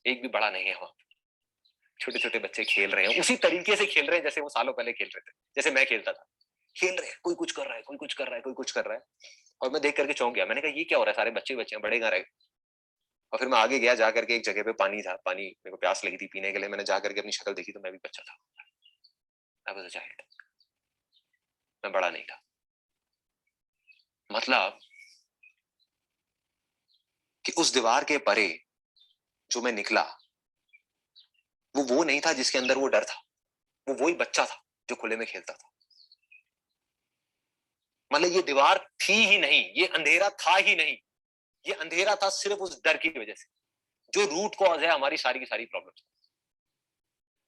एक भी बड़ा नहीं है वहां। छोटे छोटे बच्चे खेल रहे हैं, उसी तरीके से खेल रहे हैं जैसे वो सालों पहले खेल रहे थे, जैसे मैं खेलता था। खेल रहे हैं, कोई कुछ कर रहा है, कोई कुछ कर रहा है, कोई कुछ कर रहा है। और मैं देख करके चौंक गया। मैंने कहा ये क्या हो रहा है, सारे बच्चे बच्चे हैं, बड़े कहाँ रहे। और फिर मैं आगे गया, जा करके एक जगह पे पानी था, पानी मेरे को प्यास लगी थी पीने के लिए। मैंने जा करके अपनी शक्ल देखी तो मैं भी बच्चा था, I was a child. मैं बड़ा नहीं था। मतलब कि उस दीवार के परे जो मैं निकला, वो नहीं था जिसके अंदर वो डर था, वो वही बच्चा था जो खुले में खेलता था। मतलब ये दीवार थी ही नहीं, ये अंधेरा था ही नहीं, ये अंधेरा था सिर्फ उस डर की वजह से, जो रूट कॉज है हमारी सारी की सारी प्रॉब्लम्स।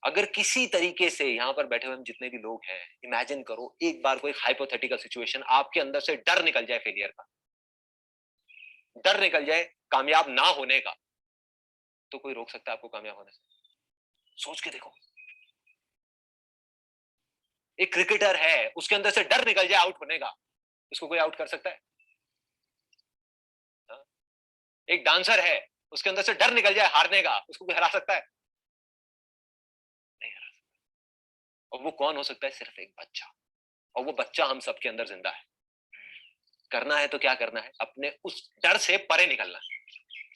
अगर किसी तरीके से यहाँ पर बैठे हुए हम जितने भी लोग हैं, इमेजिन करो एक बार कोई हाइपोथेटिकल सिचुएशन, आपके अंदर से डर निकल जाए फेलियर का, डर निकल जाए कामयाब ना होने का, तो कोई रोक सकता है आपको कामयाब होने से? सोच के देखो, एक क्रिकेटर है, उसके अंदर से डर निकल जाए आउट होने का, उसको कोई आउट कर सकता है? एक डांसर है, उसके अंदर से डर निकल जाए हारने का, उसको कोई हरा सकता है? नहीं हरा सकता। और वो कौन हो सकता है? सिर्फ एक बच्चा। और वो बच्चा हम सबके अंदर जिंदा है। करना है तो क्या करना है? अपने उस डर से परे निकलना है,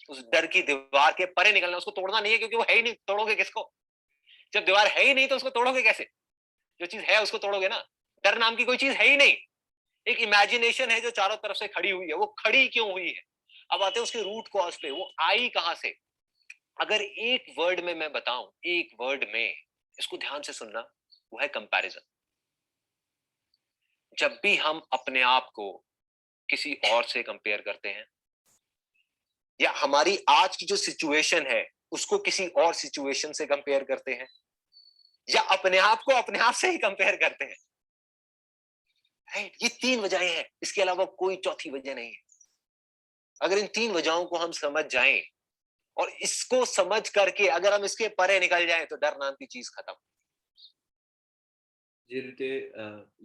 उस डर की दीवार के परे निकलना। उसको तोड़ना नहीं है, क्योंकि वो है ही नहीं, तोड़ोगे किसको? जब दीवार है ही नहीं तो उसको तोड़ोगे कैसे? जो चीज है उसको तोड़ोगे ना। डर नाम की कोई चीज है ही नहीं, एक इमेजिनेशन है जो चारों तरफ से खड़ी हुई है। वो खड़ी क्यों हुई है? अब आते हैं उसके रूट कॉज पे, वो आई कहां से? अगर एक वर्ड में मैं बताऊं, एक वर्ड में, इसको ध्यान से सुनना, वो है कंपैरिजन। जब भी हम अपने आप को किसी और से कंपेयर करते हैं, या हमारी आज की जो सिचुएशन है उसको किसी और सिचुएशन से कंपेयर करते हैं, या अपने आप को अपने आप से ही कंपेयर करते हैं, ये तीन वजहें हैं, इसके अलावा कोई चौथी वजह नहीं है। अगर इन तीन वजहों को हम समझ जाएं और इसको समझ करके अगर हम इसके परे निकल जाएं, तो डर नाम की चीज खत्म। જે રીતે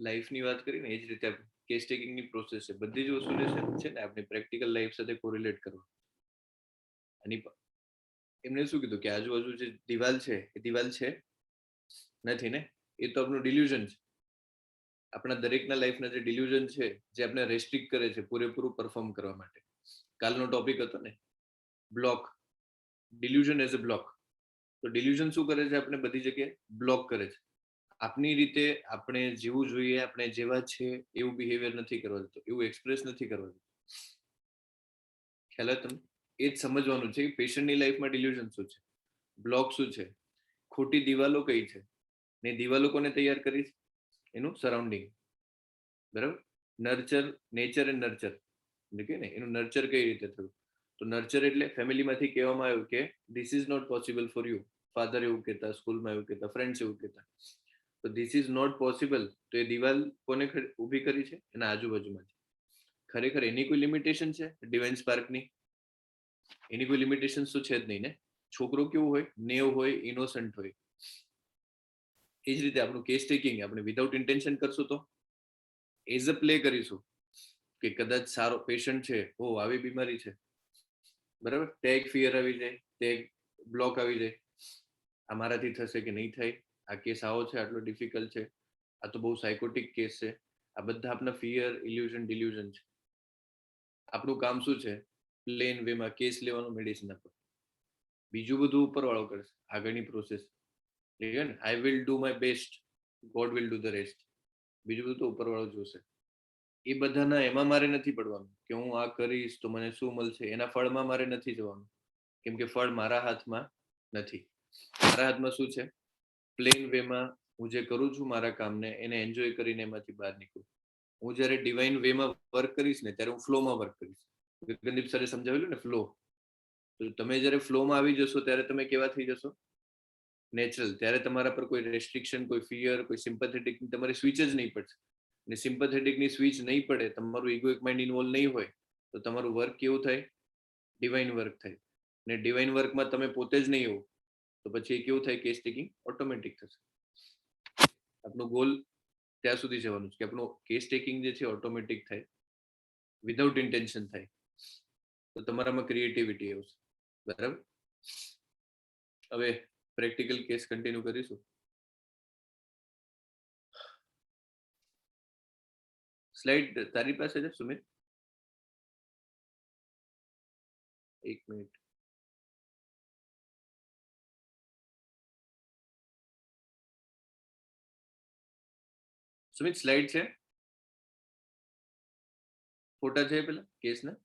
લાઈફની વાત કરી ને, એ જ રીતે કેસ ટેકિંગની પ્રોસેસ છે, બધી જ વસ્તુ છે ને આપણે પ્રેક્ટિકલ લાઈફ સાથે કોરિલેટ કરવા. અને એમને શું કીધું કે આજુબાજુ જે દિવાલ છે એ દિવાલ છે નથી ને, એ તો આપણું ડિલ્યુઝન છે. આપણા દરેકના લાઈફના જે ડિલ્યુઝન છે, જે આપણે રેસ્ટ્રિક્ટ કરે છે પૂરેપૂરું પરફોર્મ કરવા માટે. કાલનો ટોપિક હતો ને block, delusion as a block. તો ડિલ્યુઝન શું કરે છે? આપણે બધી જગ્યાએ બ્લોક કરે છે. આપની રીતે આપણે જીવવું જોઈએ, આપણે જેવા છે એવું બિહેવિયર નથી કરવા દેતો, એવું એક્સપ્રેસ નથી કરવા દેતો. ખ્યાલ આવે તમને? એ જ સમજવાનું છે કે પેશન્ટની લાઈફમાં ડિલ્યુઝન શું છે, બ્લોક શું છે, ખોટી દિવાલો કઈ છે, ને દિવાલો કોને તૈયાર કરી છે? એનું સરાઉન્ડિંગ. બરાબર? નર્ચર, નેચર એન્ડ નર્ચર એટલે કે ને એનું નર્ચર કઈ રીતે થયું? તો નર્ચર એટલે ફેમિલીમાંથી કહેવામાં આવ્યું કે this is not possible for you. Father એવું કહેતા, સ્કૂલમાં એવું કહેતા, ફ્રેન્ડ્સ એવું કહેતા. તો ધીસ ઇઝ નોટ પોસિબલ. તો એ દિવાલ કોને ઊભી કરી છે? એના આજુબાજુમાં. ખરેખર એની કોઈ લિમિટેશન છે ડિવાઇન સ્પાર્કની? એની કોઈ લિમિટેશન તો છે જ નહીં ને. છોકરો કેવું હોય? નેવ હોય, ઇનોસન્ટ હોય. એ જ રીતે આપણું કેસ ટેકિંગ આપણે વિધાઉટ ઇન્ટેન્શન કરશું તો એઝ અ પ્લે કરીશું કે કદાચ સારો પેશન્ટ છે, ઓ આવી બીમારી છે, બરાબર, ટેગ ફિયર આવી જાય, ટેગ બ્લોક આવી જાય, આ મારાથી થશે કે નહીં થાય, આ કેસ આવો છે, આટલો ડિફિકલ્ટ છે, આ તો બહુ સાયકોટિક કેસ છે. આ બધા આપણા ફિયર, ઇલ્યુઝન, ડિલ્યુઝન છે. આપણું કામ શું છે? પ્લેન વેમાં કેસ લેવાનો, મેડિસિન આપો. બીજું બધું ઉપરવાળો કરશે, આગળની process. I will do my best, God will do the rest. બીજું બધું તો ઉપરવાળો જોશે. એ બધાના એમાં મારે નથી પડવાનું કે હું આ કરીશ તો મને શું મળશે, એના ફળમાં મારે નથી જવાનું, કેમ કે ફળ મારા હાથમાં નથી. મારા હાથમાં શું છે? પ્લેન વેમાં હું જે કરું છું મારા કામને, એને એન્જોય કરીને એમાંથી બહાર નીકળું. હું જ્યારે ડિવાઇન વેમાં વર્ક કરીશ ને ત્યારે હું ફ્લોમાં વર્ક કરીશ. ગગનદીપ સરે સમજાવેલું ને ફ્લો. તો તમે જ્યારે ફ્લોમાં આવી જશો ત્યારે તમે કેવા થઈ જશો? નેચરલ. ત્યારે તમારા પર કોઈ રેસ્ટ્રિક્શન, કોઈ ફિયર, કોઈ સિમ્પેથેટિક તમારી સ્વિચ જ નહીં પડશે. ને સિમ્પેથેટિકની સ્વિચ નહીં પડે, તમારું ઇગોઇક માઇન્ડ ઇન્વોલ્વ નહીં હોય, તો તમારું વર્ક કેવું થાય? ડિવાઇન વર્ક થાય. ને ડિવાઇન વર્કમાં તમે પોતે જ નહીં હો, તો પછી એ કેવું થાય? કેસ ટેકિંગ ઓટોમેટિક થશે. આપણું ગોલ ત્યાં સુધી જવાનું છે કે આપણું કેસ ટેકિંગ જે છે ઓટોમેટિક થાય, વિધાઉટ ઇન્ટેન્શન થાય, તો તમારામાં ક્રિએટિવિટી આવશે. બરાબર? હવે પ્રેક્ટિકલ કેસ કન્ટિન્યુ કરીશું. સ્લાઇડ તારી પાસે છે સુમિત? એક મિનિટ. સુમિત સ્લાઇડ છે? ફોટા છે પેલા કેસના?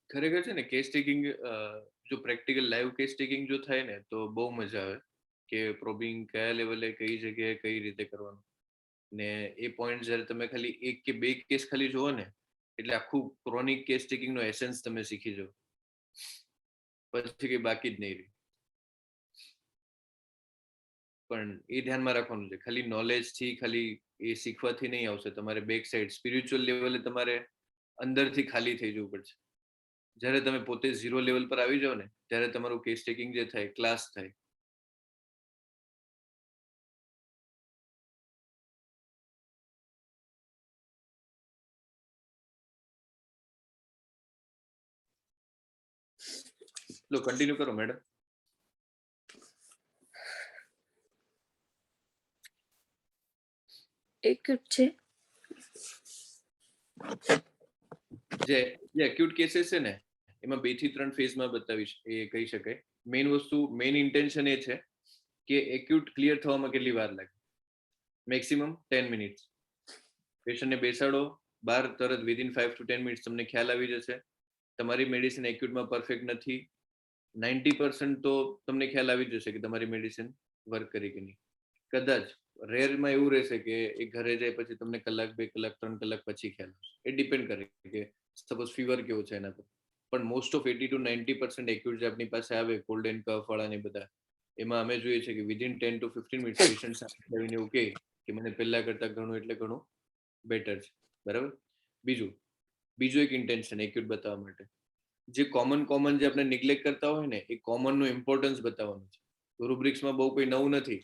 ખરેખર છે ને કેસ ટેકિંગ, જો પ્રેક્ટિકલ લાઈવ કેસ ટેકિંગ જો થાય ને તો બહુ મજા આવે કે પ્રોબિંગ કયા લેવલે, કઈ જગ્યાએ, કઈ રીતે કરવાનું. ને એ પોઈન્ટ જ્યારે તમે ખાલી એક કે બે કેસ ખાલી જોવો ને એટલે આખું ક્રોનિક કેસ ટેકિંગ નો એસેન્સ તમે શીખી જાઓ. પછી કઈ બાકી જ નહીં રહે. પણ એ ધ્યાનમાં રાખવાનું છે, ખાલી નોલેજ થી, ખાલી એ શીખવાથી નહીં આવશે. તમારે બેક સાઈડ સ્પિરિચ્યુઅલ લેવલે તમારે અંદરથી ખાલી થઈ જવું પડશે. જ્યારે તમે પોતે ઝીરો લેવલ પર આવી જાઓ ને ત્યારે તમારું કેસ ટેકિંગ જે થાય ક્લાસ થાય. લો કન્ટિન્યુ કરો મેડમ. એક્યુટ છે. જે એક્યુટ કેસીસ છે ને એમાં 2 થી 3 ફેઝમાં બતાવીશ, એ કહી શકાય. મેઇન વસ્તુ, મેઇન ઇન્ટેન્શન એ છે કે એક્યુટ ક્લિયર થવામાં કેટલી વાર લાગે? Maximum 10 minutes. પેશન્ટને બેસાડો, બહાર તરત વિધિન 5 to 10 મિનિટ્સ તમને ખ્યાલ આવી જશે તમારી મેડિસિન એક્યુટમાં પરફેક્ટ નથી. 90% તો તમને ખ્યાલ આવી જશે કે તમારી મેડિસિન વર્ક કરી કે નહીં. કદાચ રેરમાં એવું રહેશે કે એ ઘરે જાય પછી તમને કલાક, 2 કલાક, 3 કલાક પછી ખ્યાલ આવશે. એ ડિપેન્ડ કરે કે સપોઝ ફીવર કેવો છે એના પર. પણ મોસ્ટ ઓફ 80 to 90% એક્યુટ જે આપણી પાસે આવે, કોલ્ડ એન્ડ કફ વાળા ને બધા, એમાં અમે જોઈએ છે કે વિધિન 10 to 15 મિનિટ્સ પેશન્ટ આવીને એવું કહે કે મને પહેલા કરતા ઘણું એટલે ઘણું બેટર છે. બરાબર? બીજું એક ઇન્ટેન્શન એક્યુટ બતાવવા માટે, જે કોમન જે આપણે નિગ્લેક્ટ કરતા હોય ને, એ કોમન નું ઇમ્પોર્ટન્સ બતાવવાનું છે. રૂબ્રિક્સમાં બહુ કોઈ નવું નથી,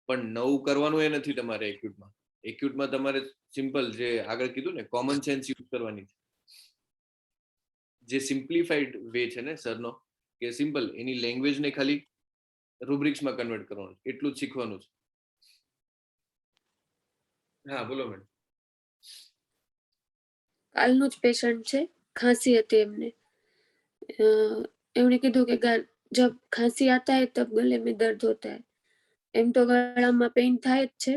પણ નવું કરવાનું એ નથી તમારે એક્યુટમાં. એક્યુટમાં તમારે સિમ્પલ જે આગળ કીધું ને કોમન સેન્સ યુઝ કરવાની છે. જે સિમ્પ્લિફાઈડ વે છે ને સરનો, કે સિમ્પલ એની લેંગ્વેજને ખાલી રૂબ્રિક્સમાં કન્વર્ટ કરવાનું, એટલું જ શીખવાનું છે. હા બોલો મેડમ. કાલનું જ પેશન્ટ છે, ખાંસી હતી એમને. એમણે કીધું કે જબ ખાંસી આતા હૈ તબ ગલે में दर्द होता है. એમ તો ગળામાં પેઇન થાય જ છે,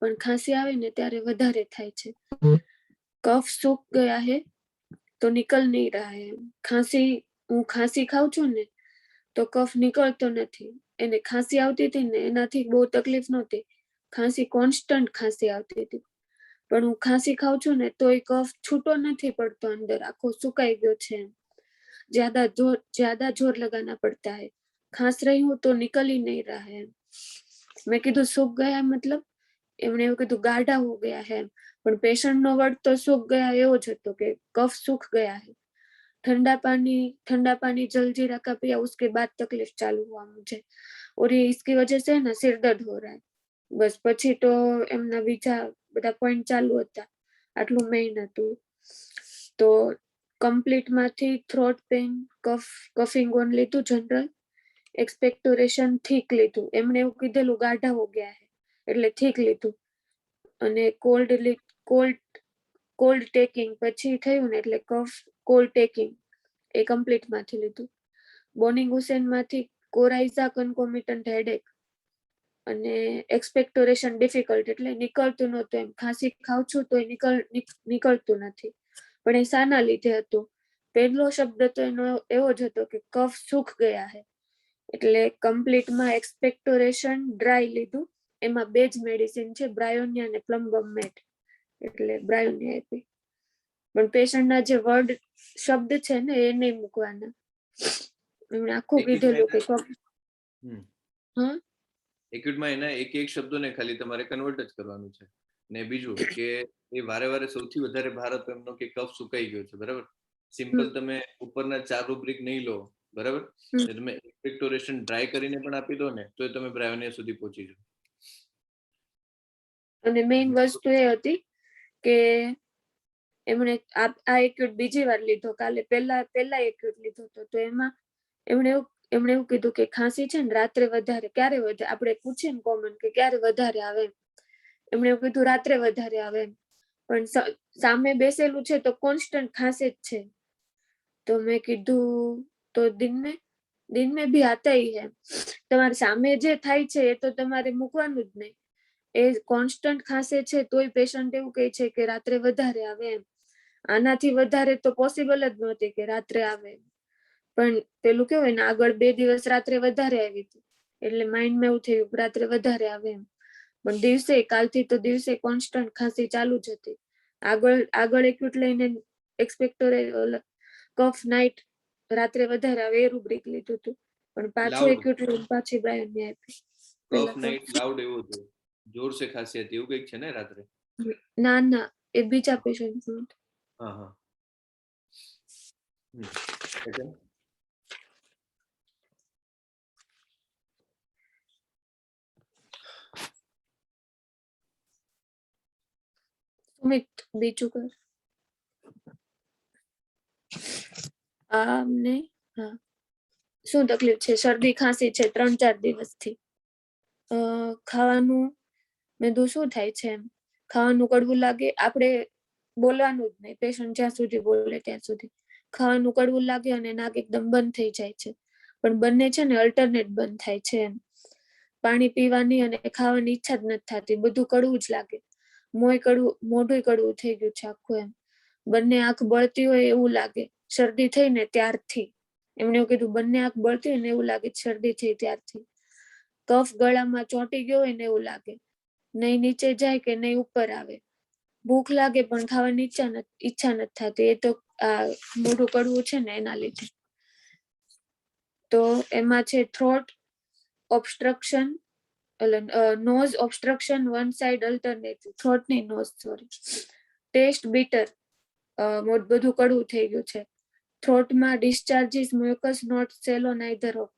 પણ ખાંસી આવે ને ત્યારે વધારે થાય છે. કફ सूख गया है तो निकल नहीं रहा है. હું ખાંસી ખાઉં છું ને તો કફ નીકળતો નથી. એને ખાંસી આવતી હતી ને એનાથી બહુ તકલીફ નહોતી, ખાંસી કોન્સ્ટન્ટ ખાંસી આવતી હતી. પણ હું ખાંસી ખાઉં છું ને તોય કફ છૂટો નથી પડતો, અંદર આખો સુકાઈ ગયો છે. ज्यादा जोर लगाना पड़ता है, खांस रही हूँ तो निकल ही नहीं रहा है. मैं કીધું सूख गया मतलब? એમણે એવું કીધું ગાઢા हो गया है. પણ પેશન્ટ નો વર્ડ તો सूख गया એવો જ હતો કે કફ सूख गया है. ठंडा पानी जलजीरा का पिया, उसके बाद तकलीफ चालू हुआ मुझे और ये इसकी वजह से ना सिर दर्द हो रहा है. बस પછી તો એમના બીજા બધા પોઈન્ટ ચાલુ હતા. આટલું મેઇન હતું. તો કમ્પ્લીટ માંથી થ્રોટ પેઇન, કફિંગ ઓન લીધું, જનરલ એક્સપેક્ટોરેશન થીક લીધું. એમણે એવું કીધેલું ગાઢા હો ગયા હે એટલે થીક લીધું. અને કોલ્ડ ટેકિંગ પછી થયું ને એટલે કફ કોલ્ડ ટેકિંગ એ કમ્પ્લીટ માંથી લીધું. બોનિંગ હુસેન માંથી કોરાઇઝા કન્કોમિટન્ટ હેડેક અને એક્સપેક્ટોરેશન ડિફિકલ્ટ એટલે નીકળતું નહોતું. એમ ખાંસી ખાઉં છું તો નીકળતું નથી, પણ એ શાના લીધે હતું? પહેલો શબ્દ તો એનો એવો જ હતો કે કફ सूख गया है. એટલે કમ્પ્લીટમાં એક્સપેક્ટોરેશન ડ્રાય લીધું. એમાં બે જ મેડિસિન છે, બ્રાયોનિયા અને પ્લમ્બમેટ, એટલે બ્રાયોનિયા આપી. પણ પેશન્ટના જે વર્ડ શબ્દ છે ને એ નહીં મૂકવાના. એમણે આખું કીધેલું કે એક્યુટમાં એના એક શબ્દોને ખાલી તમારે કન્વર્ટ જ કરવાનું છે. ને બીજું કે એ વારે સૌથી વધારે ભાર હતો એમનો કે કફ સુકાઈ ગયો છે, બરાબર? સિમ્પલ તમે ઉપરના 4 રૂબ્રિક નહીં લો, બરાબર? તમે એક્સપેક્ટોરેશન ડ્રાય કરીને પણ આપી દો ને તો તમે બ્રાયોનિયા સુધી પહોંચી જાઓ. અને મેઇન વસ્તુ એ હતી કે એમણે આ એક્યુટ બીજી વાર લીધો. કાલે પહેલા એક્યુટ લીધો હતો તો એમાં એમણે એવું કીધું કે ખાંસી છે ને રાત્રે વધારે, ક્યારે વધારે આપણે પૂછીએ ને કોમન કે ક્યારે વધારે આવે, એમણે એવું કીધું રાત્રે વધારે આવે. પણ સામે બેસેલું છે તો કોન્સ્ટન્ટ ખાંસે જ છે. તો મેં કીધું તો दिन में भी आता ही है. તમારી સામે જે થાય છે એ તો તમારે મૂકવાનું જ નહીં. એ કોન્સ્ટન્ટ ખાંસે છે તોય પેશન્ટ એવું કહે છે કે રાત્રે વધારે આવે એમ. આનાથી વધારે તો પોસિબલ જ નહોતી કે રાત્રે આવે. પણ પેલું કેવું ને આગળ 2 દિવસ રાત્રે વધારે આવી હતી એટલે માઇન્ડમાં એવું થયું રાત્રે વધારે આવે એમ. પણ કાલથી તો દિવસે કોન્સ્ટન્ટ ખાંસી ચાલુ જ હતી. આગળ એક્યુટ લઈને એક્સપેક્ટોરે કફ નાઇટ રાત્રે વધારે આવે એ રૂબ્રિક લીધું હતું. પણ પાછું એક્યુટ લઈને પાછી બ્રાયોનિયા આપી. કફ નાઇટ લાઉડ એવું હતું, જોર સે ખાંસી હતી એવું કંઈક છે ને રાત્રે? ના એ બીજા પેશન્ટ નું. હા. સુમિત બીજું કર. શું તકલીફ છે? શરદી ખાંસી છે 3-4 દિવસથી. ખાવાનું મેં દુ શું થાય છે એમ, ખાવાનું કડવું લાગે. આપણે બોલવાનું જ નહીં, પેશન્ટ જ્યાં સુધી બોલે ત્યાં સુધી. ખાવાનું કડવું લાગે અને નાક એકદમ બંધ થઈ જાય છે. પણ બંને છે ને અલ્ટરનેટ બંધ થાય છે એમ. પાણી પીવાની અને ખાવાની ઈચ્છા જ નથી થતી, બધું કડવું જ લાગે. મોઢું કડવું થઈ ગયું છે આખું એમ. બંને આંખ બળતી હોય એવું લાગે શરદી થઈ ને ત્યારથી. એમણે એવું કીધું બંને આંખ બળતી હોય ને એવું લાગે શરદી થઈ ત્યારથી. કફ ગળામાં ચોંટી ગયો હોય ને એવું લાગે. નહીં નીચે જાય કે નહીં ઉપર આવે. ભૂખ લાગે પણ ખાવાની ઈચ્છા નથી થતી. એ તો આ મોઢું કડવું છે ને એના લીધે. તો એમાં છે throat obstruction, nose obstruction one side alternative, throat ની નોઝ, સોરી. ટેસ્ટ બીટર, બધું કડવું થઈ ગયું છે. થ્રોટમાં ડિસ્ચાર્જીસ મ્યુકસ નોટ સેલો નાઇધર ઓફ,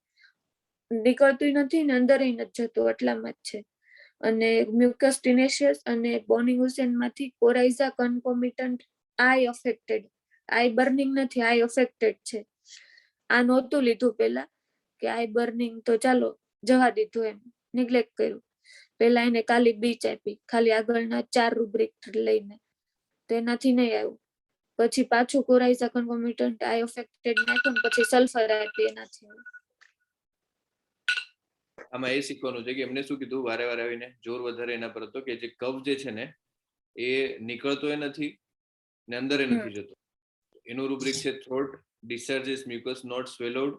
નીકળતું નથી ને અંદર નથી જતું એટલામાં જ છે. અને મ્યુકસ ટીનેશિયસ અને બોનિંગ હુસેન માંથી કોરાઇઝા કન્કોમિટન્ટ આઈ અફેક્ટેડ. આઈ બર્નિંગ નથી, આઈ અફેક્ટેડ છે. આ નહોતું લીધું પેલા કે આઈ બર્નિંગ તો ચાલો જવા દીધું એમ, નિગ્લેક્ટ કર્યું. પેલા એને ખાલી બીચ આપી, ખાલી આગળના 4 રૂબ્રિક લઈને, તો એનાથી નહીં આવ્યું. પછી પાછું કોરાઇઝા કન્કોમિટન્ટ આઈ અફેક્ટેડ નાખ્યું ને પછી સલ્ફર આપ્યું એનાથી. આમાં એ શીખવાનું છે કે એમને શું કીધું, વારે વારે આવીને જોર વધારે એના પર હતો કે જે કફ જે છે ને એ નીકળતો એ નથી ને અંદર એ નથી જતો. એનું રૂબ્રિક છે થ્રોટ ડિસ્ચાર્જિસ મ્યુકસ નોટ સ્વેલોડ,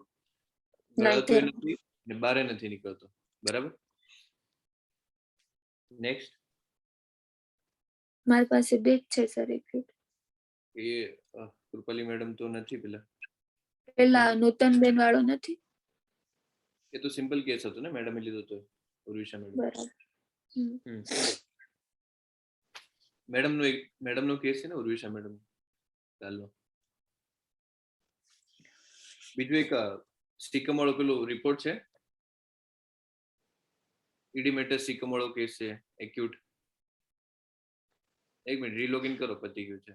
ગળાતો એ નથી ને બારે નથી નીકળતો. બરાબર. નેક્સ્ટ. મારી પાસે બે જ છે સર એક્યુટ. એ કૃપાલી મેડમ તો નથી. પેલા નૂતનબેન વાળો નથી. એ તો સિમ્પલ કેસ હતો ને, મેડમે લીધો તો ઉર્વિશા મેડમ. બરાબર. મેડમ નો કેસ છે ને ઉર્વિશા મેડમ. ચાલો બીજું એક સ્ટીકમ વાળો પેલો રિપોર્ટ છે, ઇડીમેટર સ્ટીકમ વાળો કેસ છે એક્યુટ. એક મિનિટ રીલોગિન કરો, પતી ગયું છે.